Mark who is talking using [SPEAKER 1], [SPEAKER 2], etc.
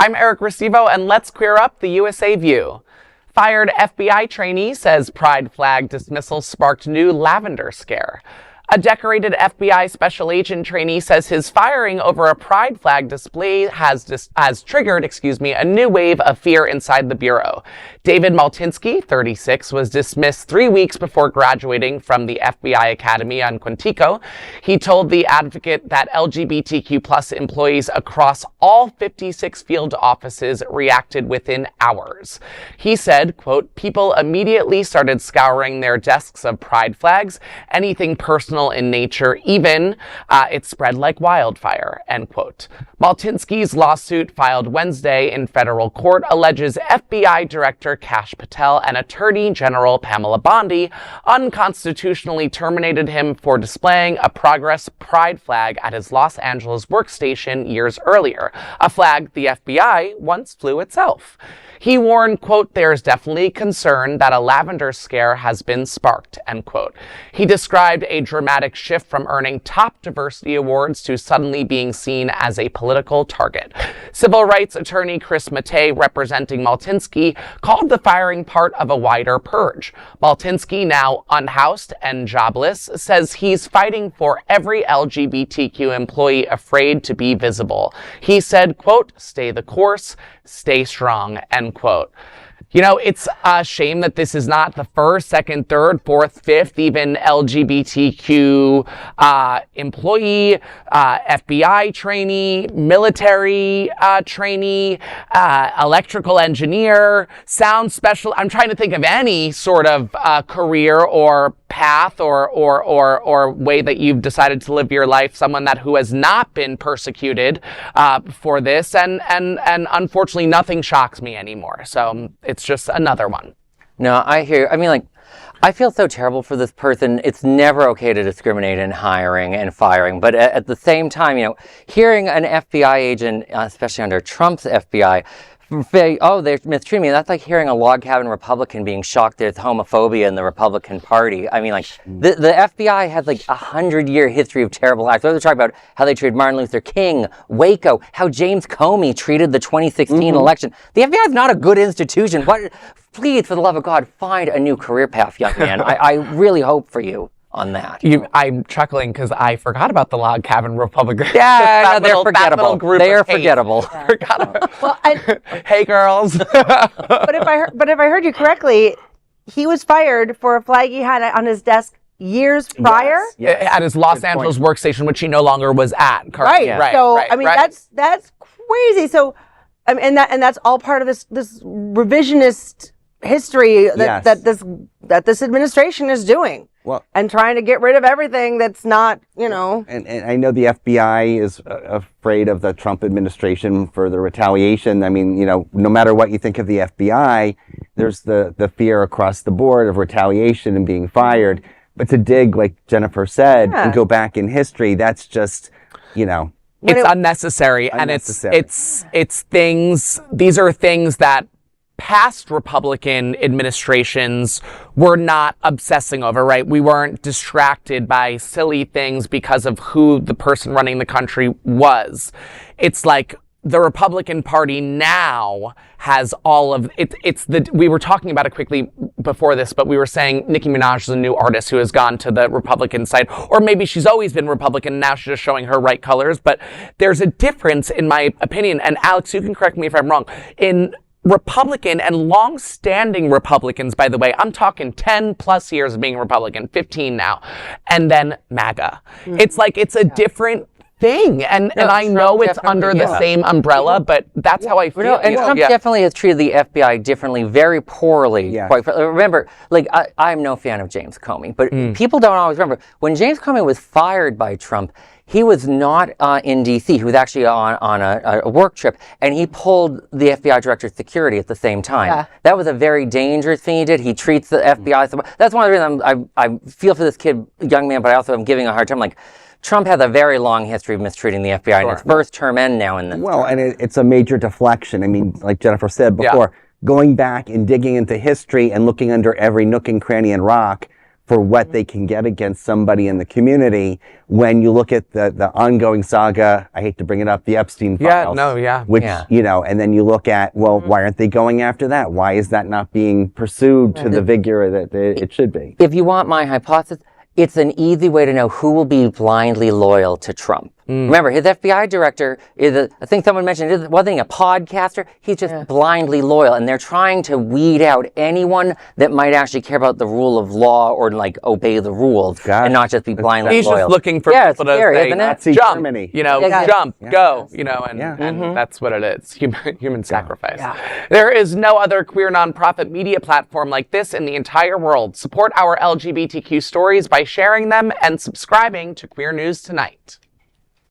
[SPEAKER 1] I'm Eric Restivo, and let's queer up the USA View. Fired FBI trainee says pride flag dismissal sparked new Lavender Scare. A decorated FBI special agent trainee says his firing over a pride flag display has triggered, a new wave of fear inside the bureau. David Maltinsky, 36, was dismissed 3 weeks before graduating from the FBI Academy on Quantico. He told The Advocate that LGBTQ plus employees across all 56 field offices reacted within hours. He said, quote, people immediately started scouring their desks of pride flags, anything personal in nature, even it spread like wildfire, end quote. Maltinsky's lawsuit, filed Wednesday in federal court, alleges FBI Director Kash Patel and Attorney General Pamela Bondi unconstitutionally terminated him for displaying a Progress pride flag at his Los Angeles workstation years earlier, a flag the FBI once flew itself. He warned, quote, there's definitely concern that a Lavender Scare has been sparked, end quote. He described a dramatic shift from earning top diversity awards to suddenly being seen as a political target. Civil rights attorney Chris Mattei, representing Maltinsky, called the firing part of a wider purge. Maltinsky, now unhoused and jobless, says he's fighting for every LGBTQ employee afraid to be visible. He said, quote, stay the course, stay strong, end quote. You know, it's a shame that this is not the first, second, third, fourth, fifth, even LGBTQ employee, FBI trainee, military trainee, electrical engineer, sound special. I'm trying to think of any sort of career or path or way that you've decided to live your life, someone who has not been persecuted for this, and unfortunately nothing shocks me anymore. So it's just another one.
[SPEAKER 2] No, I feel so terrible for this person. It's never okay to discriminate in hiring and firing, but at the same time, hearing an FBI agent, especially under Trump's FBI, they're mistreating me. That's like hearing a log cabin Republican being shocked there's homophobia in the Republican Party. The FBI has 100-year history of terrible acts. They're talking about how they treated Martin Luther King, Waco, how James Comey treated the 2016 election. The FBI is not a good institution. Please, for the love of God, find a new career path, young man. I really hope for you on that.
[SPEAKER 1] I'm chuckling because I forgot about the log cabin Republicans.
[SPEAKER 2] Yeah, they're forgettable. They are forgettable.
[SPEAKER 3] Well,
[SPEAKER 1] hey, girls.
[SPEAKER 3] but if I heard you correctly, he was fired for a flag he had on his desk years prior.
[SPEAKER 1] Yes. At his Los Angeles workstation, which he no longer was at.
[SPEAKER 3] Right.
[SPEAKER 1] Yeah.
[SPEAKER 3] Right. So that's crazy. So and that's all part of this revisionist history that this administration is doing.
[SPEAKER 4] Well,
[SPEAKER 3] and trying to get rid of everything that's not, And
[SPEAKER 4] I know the FBI is afraid of the Trump administration for the retaliation. I mean, no matter what you think of the FBI, there's the fear across the board of retaliation and being fired. But to dig, like Jennifer said, and go back in history, that's just, It's
[SPEAKER 1] unnecessary. And it's things, these are things that past Republican administrations were not obsessing over, right? We weren't distracted by silly things because of who the person running the country was. It's like the Republican Party now has all of it. We were talking about it quickly before this, but we were saying Nicki Minaj is a new artist who has gone to the Republican side, or maybe she's always been Republican. Now she's just showing her right colors. But there's a difference, in my opinion. And Alex, you can correct me if I'm wrong. In Republican and long-standing Republicans, by the way, I'm talking 10 plus years of being a Republican, 15 now, and then MAGA. It's a different thing, and I know it's under the same umbrella, but that's how I feel.
[SPEAKER 2] And Trump definitely has treated the FBI differently, very poorly. Yeah. Remember, I'm no fan of James Comey, but people don't always remember when James Comey was fired by Trump. He was not in D.C. He was actually on a work trip, and he pulled the FBI director's security at the same time. Yeah. That was a very dangerous thing he did. He treats the FBI so much. That's one of the reasons I feel for this young man, but I also am giving a hard time. Trump has a very long history of mistreating the FBI in his first term and now in this term.
[SPEAKER 4] And it's a major deflection. I mean, like Jennifer said before, going back and digging into history and looking under every nook and cranny and rock for what they can get against somebody in the community. When you look at the ongoing saga, I hate to bring it up, the Epstein files. Which, you know, and then you look at, well, why aren't they going after that? Why is that not being pursued to the vigor that it should be?
[SPEAKER 2] If you want my hypothesis, it's an easy way to know who will be blindly loyal to Trump. Remember, his FBI director is, I think someone mentioned, wasn't he a podcaster? He's just blindly loyal, and they're trying to weed out anyone that might actually care about the rule of law or like obey the rules and not just be blindly
[SPEAKER 1] He's
[SPEAKER 2] loyal.
[SPEAKER 1] just looking for people to say,
[SPEAKER 4] Nazi
[SPEAKER 1] jump,
[SPEAKER 4] Germany.
[SPEAKER 1] you know, jump, go, you know, and that's what it is, human sacrifice. There is no other queer nonprofit media platform like this in the entire world. Support our LGBTQ stories by sharing them and subscribing to Queer News Tonight.